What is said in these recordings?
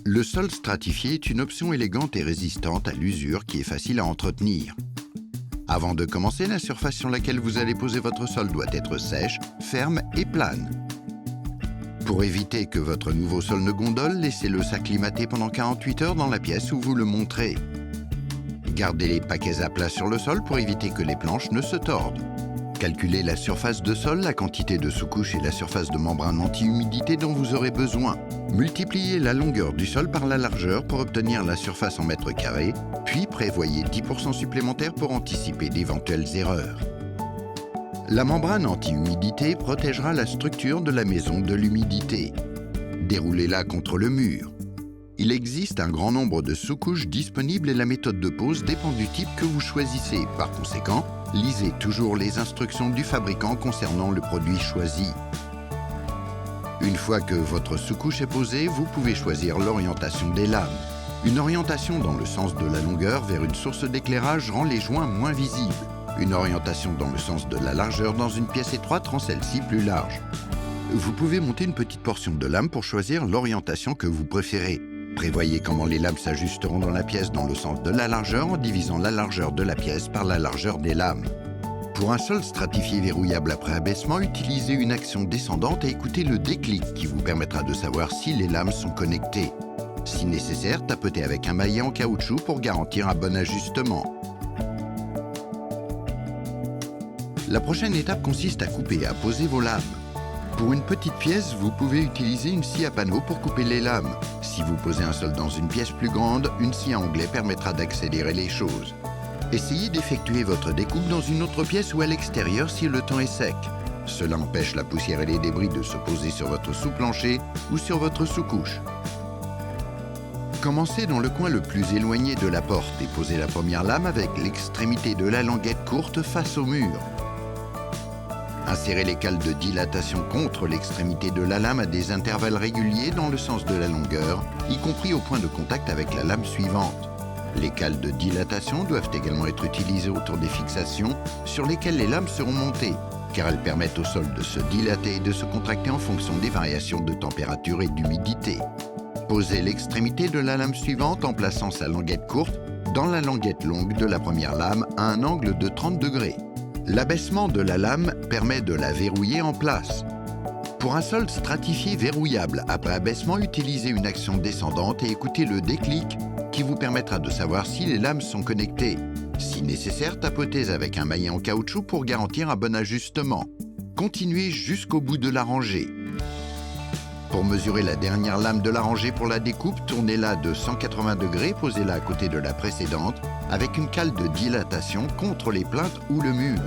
Le sol stratifié est une option élégante et résistante à l'usure qui est facile à entretenir. Avant de commencer, la surface sur laquelle vous allez poser votre sol doit être sèche, ferme et plane. Pour éviter que votre nouveau sol ne gondole, laissez-le s'acclimater pendant 48 heures dans la pièce où vous le montrez. Gardez les paquets à plat sur le sol pour éviter que les planches ne se tordent. Calculez la surface de sol, la quantité de sous-couche et la surface de membrane anti-humidité dont vous aurez besoin. Multipliez la longueur du sol par la largeur pour obtenir la surface en mètres carrés, puis prévoyez 10% supplémentaires pour anticiper d'éventuelles erreurs. La membrane anti-humidité protégera la structure de la maison de l'humidité. Déroulez-la contre le mur. Il existe un grand nombre de sous-couches disponibles et la méthode de pose dépend du type que vous choisissez. Par conséquent, lisez toujours les instructions du fabricant concernant le produit choisi. Une fois que votre sous-couche est posée, vous pouvez choisir l'orientation des lames. Une orientation dans le sens de la longueur vers une source d'éclairage rend les joints moins visibles. Une orientation dans le sens de la largeur dans une pièce étroite rend celle-ci plus large. Vous pouvez monter une petite portion de lame pour choisir l'orientation que vous préférez. Prévoyez comment les lames s'ajusteront dans la pièce dans le sens de la largeur en divisant la largeur de la pièce par la largeur des lames. Pour un sol stratifié verrouillable après abaissement, utilisez une action descendante et écoutez le déclic qui vous permettra de savoir si les lames sont connectées. Si nécessaire, tapotez avec un maillet en caoutchouc pour garantir un bon ajustement. La prochaine étape consiste à couper et à poser vos lames. Pour une petite pièce, vous pouvez utiliser une scie à panneau pour couper les lames. Si vous posez un sol dans une pièce plus grande, une scie à onglet permettra d'accélérer les choses. Essayez d'effectuer votre découpe dans une autre pièce ou à l'extérieur si le temps est sec. Cela empêche la poussière et les débris de se poser sur votre sous-plancher ou sur votre sous-couche. Commencez dans le coin le plus éloigné de la porte et posez la première lame avec l'extrémité de la languette courte face au mur. Insérez les cales de dilatation contre l'extrémité de la lame à des intervalles réguliers dans le sens de la longueur, y compris au point de contact avec la lame suivante. Les cales de dilatation doivent également être utilisées autour des fixations sur lesquelles les lames seront montées, car elles permettent au sol de se dilater et de se contracter en fonction des variations de température et d'humidité. Posez l'extrémité de la lame suivante en plaçant sa languette courte dans la languette longue de la première lame à un angle de 30 degrés. L'abaissement de la lame permet de la verrouiller en place. Pour un sol stratifié verrouillable après abaissement, utilisez une action descendante et écoutez le déclic qui vous permettra de savoir si les lames sont connectées. Si nécessaire, tapotez avec un maillet en caoutchouc pour garantir un bon ajustement. Continuez jusqu'au bout de la rangée. Pour mesurer la dernière lame de la rangée pour la découpe, tournez-la de 180 degrés, posez-la à côté de la précédente avec une cale de dilatation contre les plinthes ou le mur.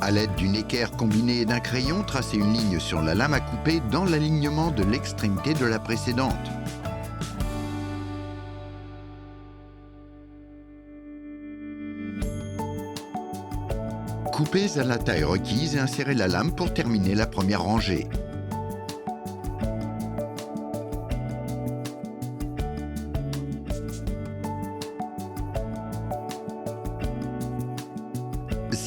À l'aide d'une équerre combinée et d'un crayon, tracez une ligne sur la lame à couper dans l'alignement de l'extrémité de la précédente. Coupez à la taille requise et insérez la lame pour terminer la première rangée.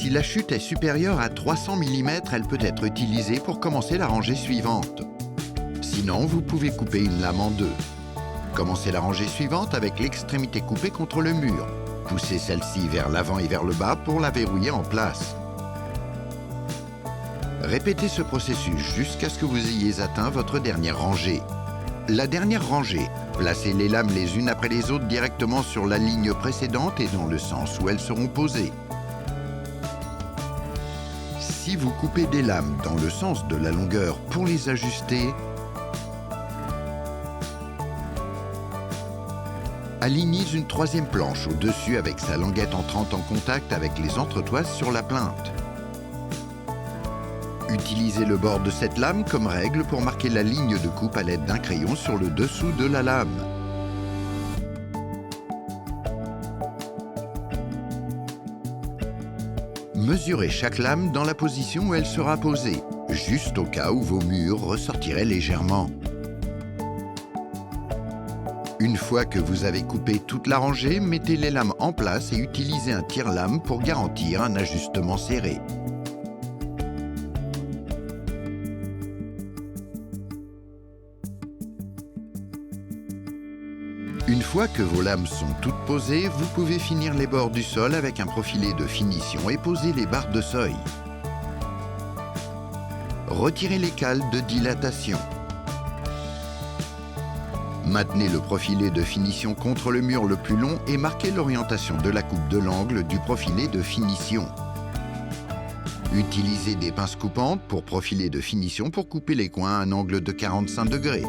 Si la chute est supérieure à 300 mm, elle peut être utilisée pour commencer la rangée suivante. Sinon, vous pouvez couper une lame en deux. Commencez la rangée suivante avec l'extrémité coupée contre le mur. Poussez celle-ci vers l'avant et vers le bas pour la verrouiller en place. Répétez ce processus jusqu'à ce que vous ayez atteint votre dernière rangée. La dernière rangée, placez les lames les unes après les autres directement sur la ligne précédente et dans le sens où elles seront posées. Si vous coupez des lames dans le sens de la longueur pour les ajuster, alignez une troisième planche au-dessus avec sa languette entrante en contact avec les entretoises sur la plinthe. Utilisez le bord de cette lame comme règle pour marquer la ligne de coupe à l'aide d'un crayon sur le dessous de la lame. Mesurez chaque lame dans la position où elle sera posée, juste au cas où vos murs ressortiraient légèrement. Une fois que vous avez coupé toute la rangée, mettez les lames en place et utilisez un tire-lame pour garantir un ajustement serré. Une fois que vos lames sont toutes posées, vous pouvez finir les bords du sol avec un profilé de finition et poser les barres de seuil. Retirez les cales de dilatation. Maintenez le profilé de finition contre le mur le plus long et marquez l'orientation de la coupe de l'angle du profilé de finition. Utilisez des pinces coupantes pour profilé de finition pour couper les coins à un angle de 45 degrés.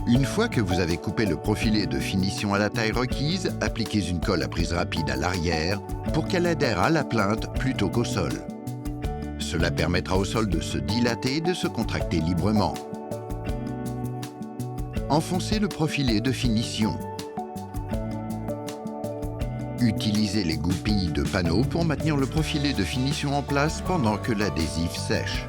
Une fois que vous avez coupé le profilé de finition à la taille requise, appliquez une colle à prise rapide à l'arrière pour qu'elle adhère à la plinthe plutôt qu'au sol. Cela permettra au sol de se dilater et de se contracter librement. Enfoncez le profilé de finition. Utilisez les goupilles de panneaux pour maintenir le profilé de finition en place pendant que l'adhésif sèche.